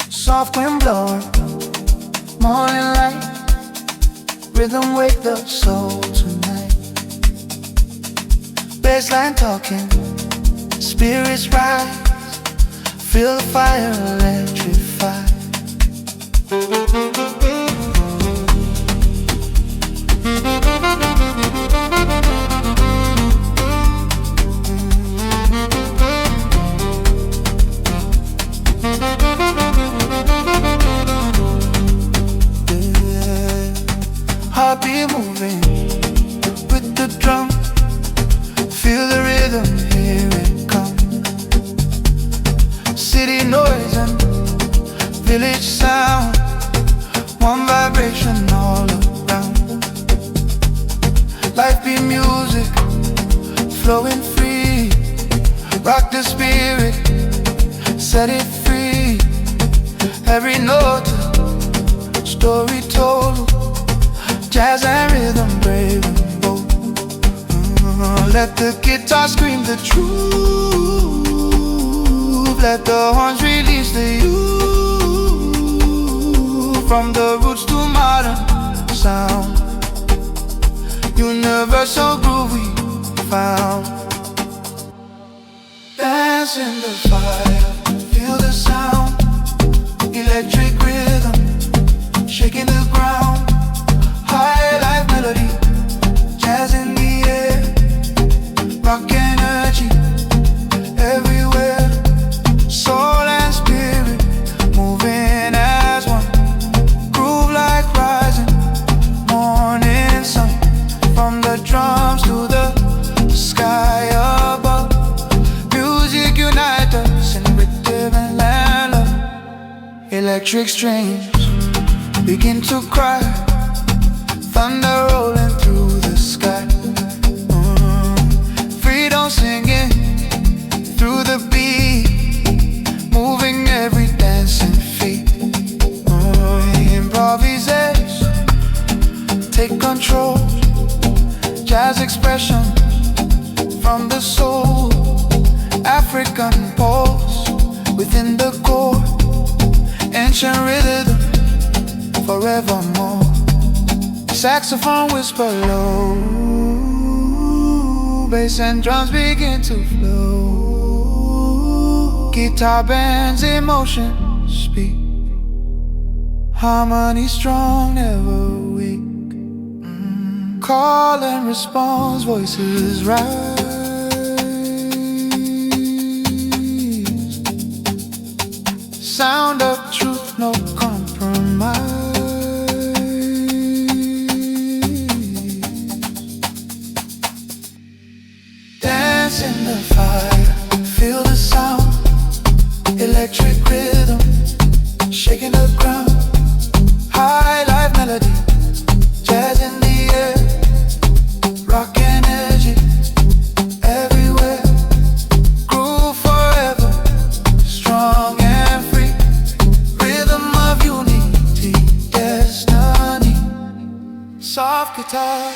Soft wind blowing, morning light, rhythm wake the soul tonight. Bassline talking, spirits rise, feel the fire electrify. Heartbeat moving with the drum, feel the rhythm, here it comes. City noise and village sound, one vibration all around. Life be music, flowing free, rock the spirit, set it free. Every note, story told, jazz and rhythm, brave and bold. Let the guitar scream the truth, let the horns release the youth. From the roots to modern sound, universal groove we found. Dance in the fire, feel the sound, electric rhythm, shaking the ground. High life melody, jazz in the air, rock energy everywhere. Soul and spirit moving as one, groove like rising morning sun. From the drums to the sky above, music unites us in rhythm and love. Electric strings begin to cry, thunder rolling through the sky. Freedom singing through the beat, moving every dancing feet. Improvisation, take control, jazz expression from the soul. African pulse within the core, ancient rhythm forevermore. Saxophone whisper low, bass and drums begin to flow. Guitar bands emotion speak, harmony strong, never weak. Call and response, voices rise. Sound of truth, no compromise. In the fire, feel the sound, electric rhythm, shaking the ground. High life melody, jazz in the air, rock energy everywhere. Groove forever, strong and free, rhythm of unity, destiny. Soft guitar.